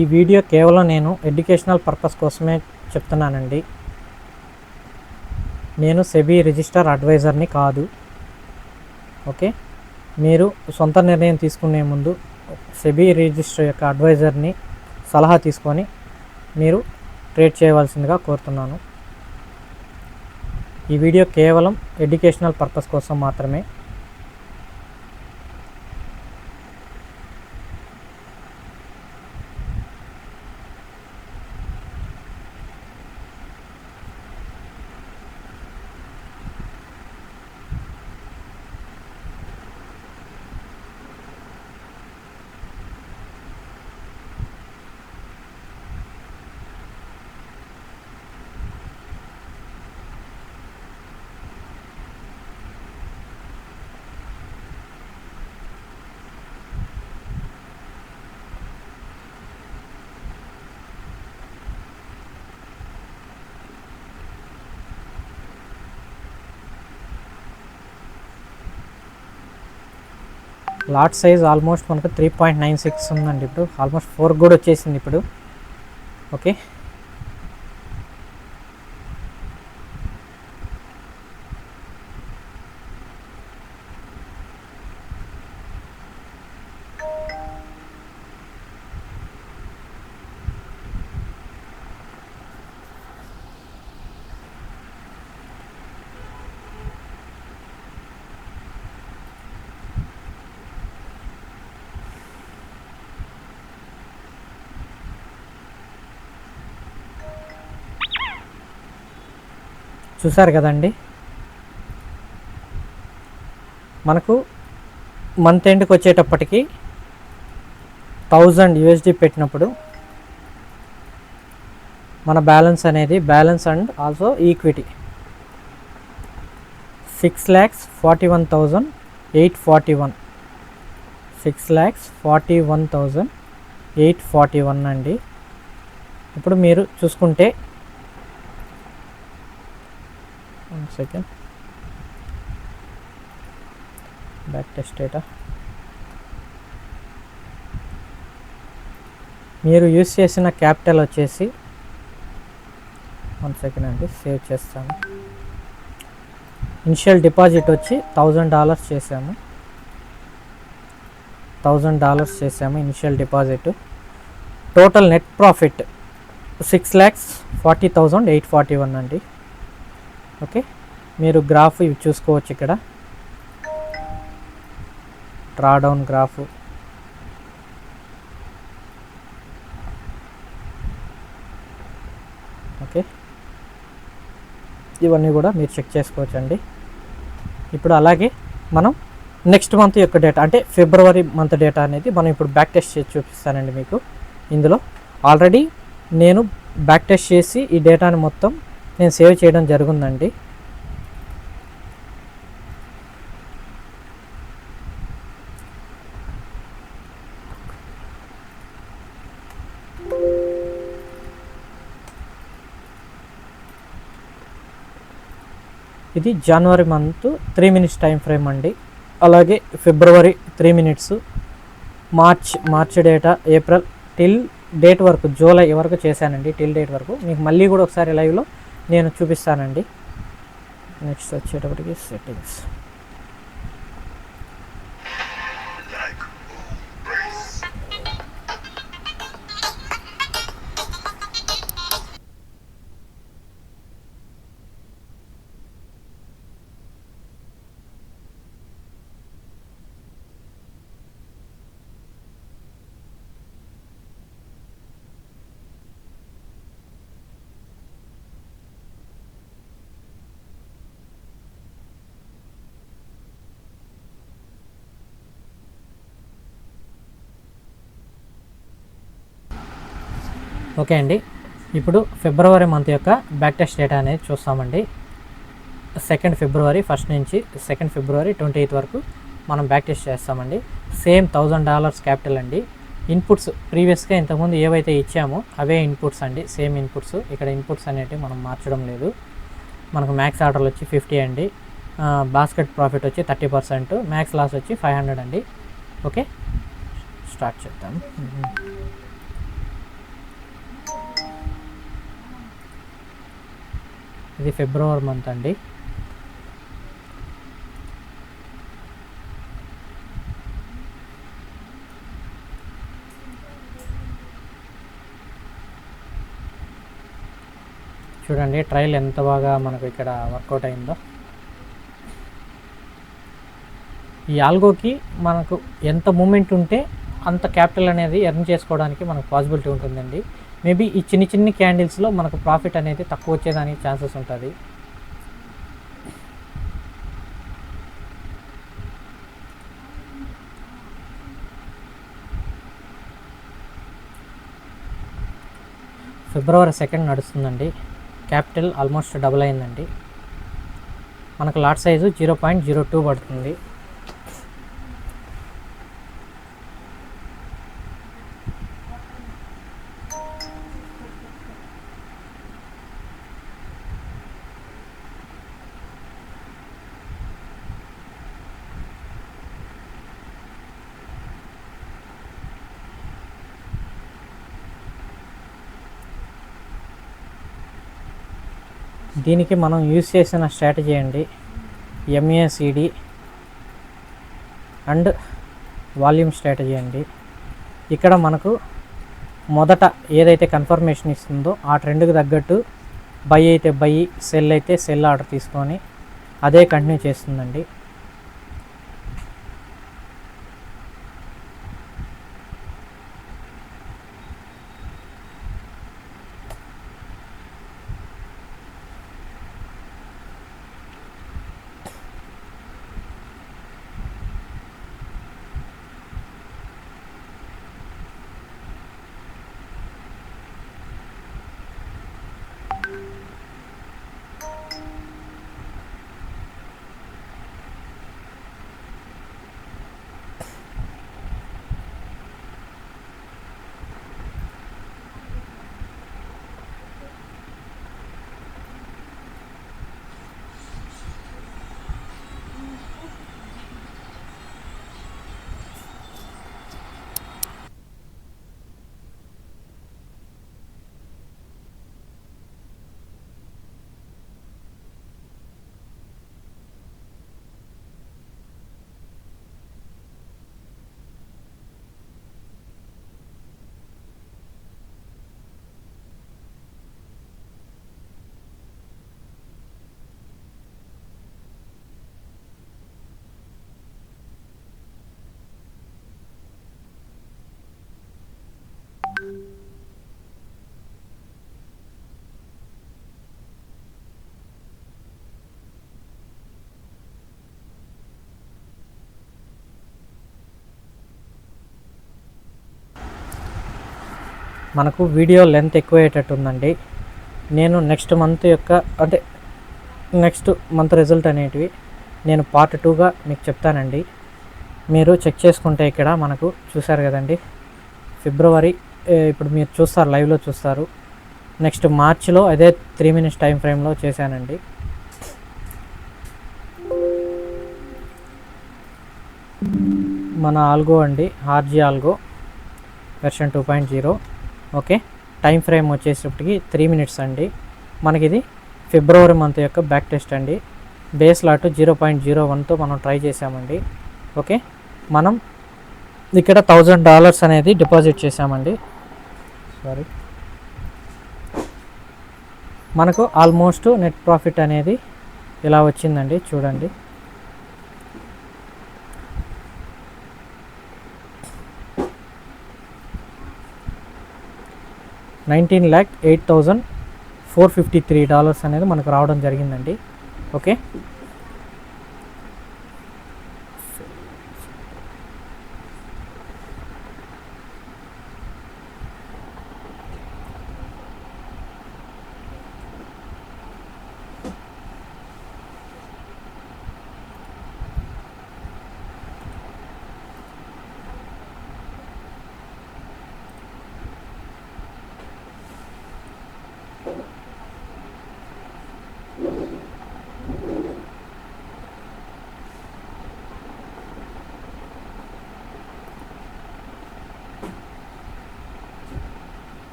ఈ వీడియో కేవలం నేను ఎడ్యుకేషనల్ పర్పస్ కోసమే చెప్తున్నానండి. నేను సెబీ రిజిస్టర్ అడ్వైజర్ని కాదు. ఓకే, మీరు సొంత నిర్ణయం తీసుకునే ముందు సెబీ రిజిస్టర్ యొక్క అడ్వైజర్ని సలహా తీసుకొని మీరు ట్రేడ్ చేయవలసిందిగా కోరుతున్నాను. ఈ వీడియో కేవలం ఎడ్యుకేషనల్ పర్పస్ కోసం మాత్రమే. లాట్ సైజ్ ఆల్మోస్ట్ మనకు 3.96 ఉందండి. ఇప్పుడు ఆల్మోస్ట్ 4 కూడా వచ్చేసింది ఇప్పుడు. ఓకే, చూసారు కదండి, మనకు మంత్ ఎండ్కి వచ్చేటప్పటికి 1000 USD పెట్టినప్పుడు మన బ్యాలెన్స్ అనేది బ్యాలెన్స్ అండ్ ఆల్సో ఈక్విటీ 6,41,841 6,41,841 అండి. ఇప్పుడు మీరు చూసుకుంటే సెకండ్ బ్యాక్ టెస్ట్ డేటా మీరు యూస్ చేసిన క్యాపిటల్ వచ్చేసి 1 సెకండ్ అండి, సేవ్ చేస్తాను. ఇనిషియల్ డిపాజిట్ వచ్చి $1000 చేసాము. $1000 చేసాము initial deposit. Total net profit 6,40,841 అండి. ఓకే, మీరు గ్రాఫ్ ఇవి చూసుకోవచ్చు ఇక్కడ, డ్రాడౌన్ గ్రాఫ్. ఓకే, ఇవన్నీ కూడా మీరు చెక్ చేసుకోవచ్చు అండి. ఇప్పుడు అలాగే మనం నెక్స్ట్ మంత్ యొక్క డేటా అంటే ఫిబ్రవరి మంత్ డేటా అనేది మనం ఇప్పుడు బ్యాక్ టెస్ట్ చేసి చూపిస్తానండి మీకు. ఇందులో ఆల్రెడీ నేను బ్యాక్ టెస్ట్ చేసి ఈ డేటాని మొత్తం నేను సేవ్ చేయడం జరుగుందండి. ఇది జనవరి మంత్ 3 minutes టైం ఫ్రేమ్ అండి. అలాగే ఫిబ్రవరి 3 minutes, March data, April till date వరకు, జూలై వరకు చేశానండి. టిల్ డేట్ వరకు మీకు మళ్ళీ కూడా ఒకసారి లైవ్లో నేను చూపిస్తానండి. నెక్స్ట్ వచ్చేటప్పటికి సెట్టింగ్స్. ఓకే అండి, ఇప్పుడు ఫిబ్రవరి మంత్ యొక్క బ్యాక్ టెస్ట్ డేటా అనేది చూస్తామండి. 2nd ఫిబ్రవరి ఫస్ట్ నుంచి 2nd ఫిబ్రవరి 28th వరకు మనం బ్యాక్ టెస్ట్ చేస్తామండి. సేమ్ $1000 క్యాపిటల్ అండి. ఇన్పుట్స్ ప్రీవియస్గా ఇంతకుముందు ఏవైతే ఇచ్చామో అవే ఇన్పుట్స్ అండి, సేమ్ ఇన్పుట్స్. ఇక్కడ ఇన్పుట్స్ అనేవి మనం మార్చడం లేదు. మనకు మ్యాక్స్ ఆర్డర్లు వచ్చి 50 అండి, బాస్కెట్ ప్రాఫిట్ వచ్చి 30%, మ్యాక్స్ లాస్ వచ్చి 500 అండి. ఓకే, స్టార్ట్ చేద్దాం. ఇది ఫిబ్రవరి మంత్ అండి. చూడండి ట్రయల్ ఎంత బాగా మనకు ఇక్కడ వర్కౌట్ అయిందో. ఈ ఆల్గోకి మనకు ఎంత మూమెంట్ ఉంటే అంత క్యాపిటల్ అనేది ఎర్న్ చేసుకోవడానికి మనకు పాసిబిలిటీ ఉంటుందండి. మేబీ ఈ చిన్ని క్యాండిల్స్లో మనకు ప్రాఫిట్ అనేది తక్కువ వచ్చేదానికి ఛాన్సెస్ ఉంటుంది. ఫిబ్రవరి 2nd నడుస్తుందండి. క్యాపిటల్ ఆల్మోస్ట్ డబుల్ అయిందండి. మనకు లాట్ సైజు 0.02 పడుతుంది. దీనికి మనం యూజ్ చేసిన స్ట్రాటజీ అండి MACD అండ్ వాల్యూమ్ స్ట్రాటజీ అండి. ఇక్కడ మనకు మొదట ఏదైతే కన్ఫర్మేషన్ ఇస్తుందో ఆ ట్రెండ్కి తగ్గట్టు బై అయితే బై, సెల్ అయితే సెల్ ఆర్డర్ తీసుకొని అదే కంటిన్యూ చేస్తుందండి. మనకు వీడియో లెంత్ ఎక్కువయ్యేటట్టు ఉందండి. నేను నెక్స్ట్ మంత్ రిజల్ట్ అనేటివి నేను పార్ట్ 2గా మీకు చెప్తానండి. మీరు చెక్ చేసుకుంటే ఇక్కడ మనకు చూసారు కదండి, ఫిబ్రవరి ఇప్పుడు మీరు చూస్తారు, లైవ్లో చూస్తారు. నెక్స్ట్ మార్చిలో అదే 3 minutes టైం ఫ్రేమ్లో చేశానండి. మన ఆల్గో అండి, RG algo version 2.0. Okay, time frame వచ్చేటప్పటికి 3 minutes అండి. మనకిది ఫిబ్రవరి మంత్ యొక్క బ్యాక్ టెస్ట్ అండి. బేస్ లాట్ 0.01తో మనం ట్రై చేసామండి. ఓకే, మనం ఇక్కడ $1000 అనేది డిపాజిట్ చేసామండి. మనకు ఆల్మోస్ట్ నెట్ ప్రాఫిట్ అనేది ఇలా వచ్చిందండి, చూడండి. $19,08,453 అనేది మనకు రావడం జరిగిందండి. ఓకే,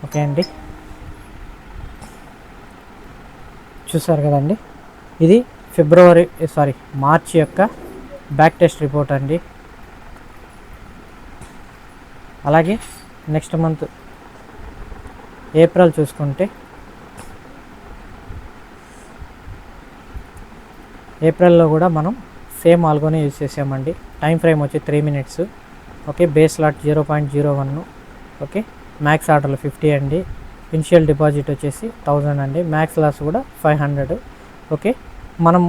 ఓకే అండి, చూసారు కదండి, ఇది మార్చి యొక్క బ్యాక్ టెస్ట్ రిపోర్ట్ అండి. అలాగే నెక్స్ట్ మంత్ ఏప్రిల్ చూసుకుంటే, ఏప్రిల్లో కూడా మనం సేమ్ ఆల్గోనే యూజ్ చేసామండి. టైం ఫ్రేమ్ వచ్చి 3 minutes. Okay, base lot 0.01. Okay, max ఆర్డర్లు 50 అండి. ఇనిషియల్ డిపాజిట్ వచ్చేసి 1000 అండి. మ్యాక్స్ లాస్ కూడా 500. ఓకే, మనం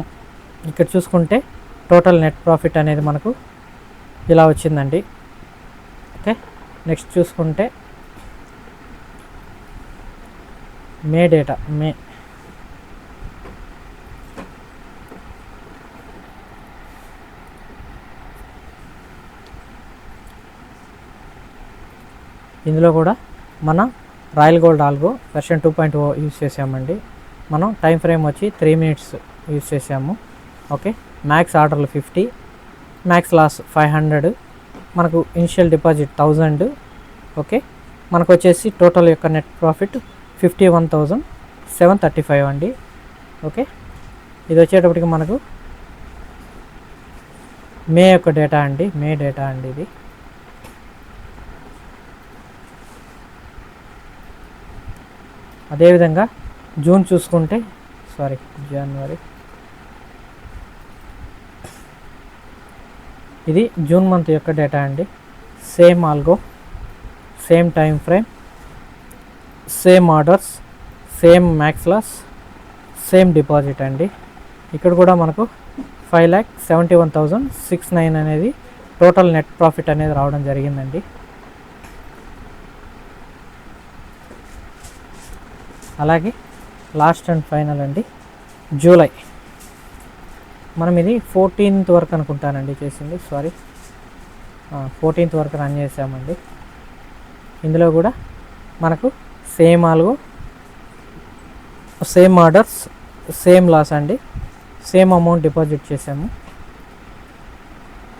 ఇక్కడ చూసుకుంటే టోటల్ నెట్ ప్రాఫిట్ అనేది మనకు ఇలా వచ్చిందండి. ఓకే, నెక్స్ట్ చూసుకుంటే మే డేటా, ఇందులో కూడా మన royal gold algo version 2.0 use చేసామండి. మనం టైం ఫ్రేమ్ వచ్చి 3 minutes యూజ్ చేసాము. ఓకే, మ్యాక్స్ ఆర్డర్లు 50, మ్యాక్స్ లాస్ 500, మనకు ఇనిషియల్ డిపాజిట్ 1000. ఓకే, మనకు వచ్చేసి టోటల్ యొక్క నెట్ ప్రాఫిట్ 51,735 అండి. ఓకే, ఇది వచ్చేటప్పటికి మనకు మే యొక్క డేటా అండి, మే డేటా అండి ఇది. అదేవిధంగా జూన్ చూసుకుంటే జనవరి, ఇది జూన్ మంత్ యొక్క డేటా అండి. Same algo, same time frame, same orders, same max loss, same deposit అండి. ఇక్కడ కూడా మనకు 5,71,609 అనేది టోటల్ నెట్ ప్రాఫిట్ అనేది రావడం జరిగిందండి. అలాగే లాస్ట్ అండ్ ఫైనల్ అండి, జూలై. మనం ఇది 14th వరకు అనుకుంటానండి చేసింది, 14th వరకు రన్ చేసామండి. ఇందులో కూడా మనకు same algo, same orders, same loss అండి, సేమ్ అమౌంట్ డిపాజిట్ చేసాము.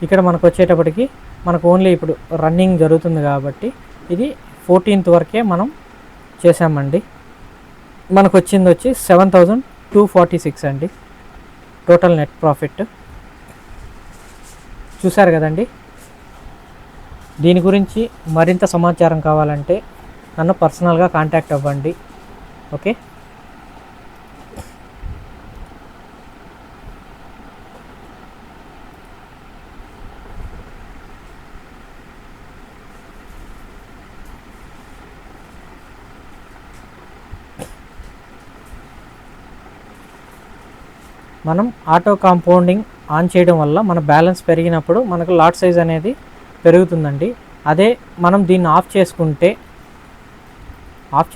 ఇక్కడ మనకు వచ్చేటప్పటికి మనకు ఓన్లీ ఇప్పుడు రన్నింగ్ జరుగుతుంది కాబట్టి ఇది 14th వరకే మనం చేసామండి. మనకు వచ్చింది 7,246 అండి టోటల్ నెట్ ప్రాఫిట్. చూశారు కదండి. దీని గురించి మరింత సమాచారం కావాలంటే నన్ను పర్సనల్గా కాంటాక్ట్ అవ్వండి. ఓకే, మనం ఆటో కాంపౌండింగ్ ఆన్ చేయడం వల్ల మన బ్యాలెన్స్ పెరిగినప్పుడు మనకు లాట్ సైజ్ అనేది పెరుగుతుందండి. అదే మనం దీన్ని ఆఫ్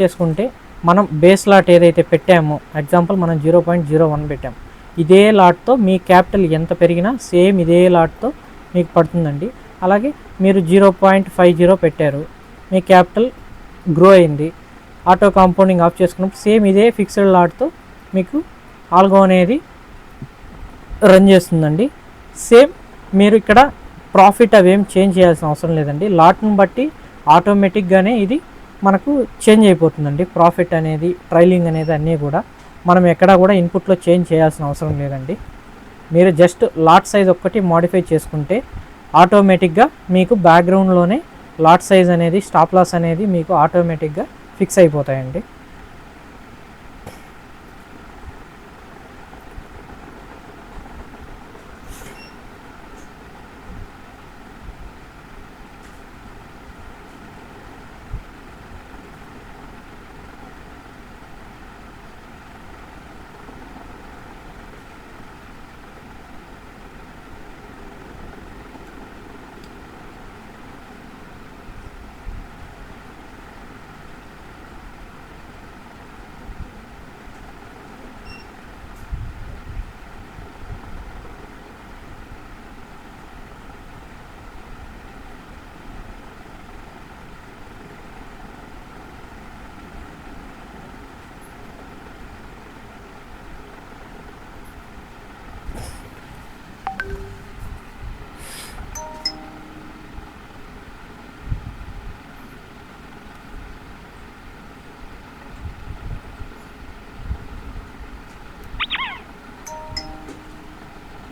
చేసుకుంటే మనం బేస్ లాట్ ఏదైతే పెట్టామో, ఎగ్జాంపుల్ మనం 0.01 పెట్టాము, ఇదే లాట్తో మీ క్యాపిటల్ ఎంత పెరిగినా సేమ్ ఇదే లాట్తో మీకు పడుతుందండి. అలాగే మీరు 0.50 పెట్టారు, మీ క్యాపిటల్ గ్రో అయింది, ఆటో కాంపౌండింగ్ ఆఫ్ చేసుకున్నప్పుడు సేమ్ ఇదే ఫిక్స్డ్ లాట్తో మీకు ఆల్గో అనేది రన్ చేస్తుందండి. సేమ్ మీరు ఇక్కడ ప్రాఫిట్ అవేం చేంజ్ చేయాల్సిన అవసరం లేదండి. లాట్ను బట్టి ఆటోమేటిక్గానే ఇది మనకు చేంజ్ అయిపోతుందండి. ప్రాఫిట్ అనేది, ట్రైలింగ్ అనేది అన్నీ కూడా మనం ఎక్కడా కూడా ఇన్పుట్లో చేంజ్ చేయాల్సిన అవసరం లేదండి. మీరు జస్ట్ లాట్ సైజ్ ఒక్కటి మోడిఫై చేసుకుంటే ఆటోమేటిక్గా మీకు బ్యాక్గ్రౌండ్లోనే లాట్ సైజ్ అనేది, స్టాప్ లాస్ అనేది మీకు ఆటోమేటిక్గా ఫిక్స్ అయిపోతాయండి.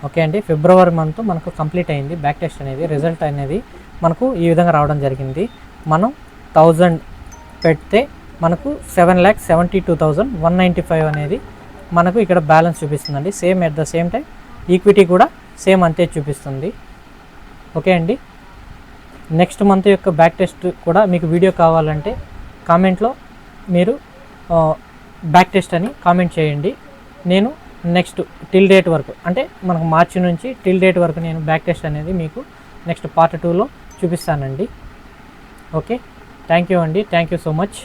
ఓకే అండి, ఫిబ్రవరి మంత్ మనకు కంప్లీట్ అయింది. బ్యాక్ టెస్ట్ అనేది, రిజల్ట్ అనేది మనకు ఈ విధంగా రావడం జరిగింది. మనం 1000 పెడితే మనకు 7,72,195 అనేది మనకు ఇక్కడ బ్యాలెన్స్ చూపిస్తుందండి. Same at the same time equity కూడా సేమ్ అంతే చూపిస్తుంది. ఓకే అండి, నెక్స్ట్ మంత్ యొక్క బ్యాక్ టెస్ట్ కూడా మీకు వీడియో కావాలంటే కామెంట్లో మీరు బ్యాక్ టెస్ట్ అని కామెంట్ చేయండి. నేను నెక్స్ట్ టిల్ డేట్ వరకు, అంటే మనకు మార్చి నుంచి టిల్ డేట్ వరకు నేను బ్యాక్ టెస్ట్ అనేది మీకు నెక్స్ట్ పార్ట్ 2లో చూపిస్తానండి. ఓకే, థ్యాంక్ యూ అండి, థ్యాంక్ యూ సో మచ్.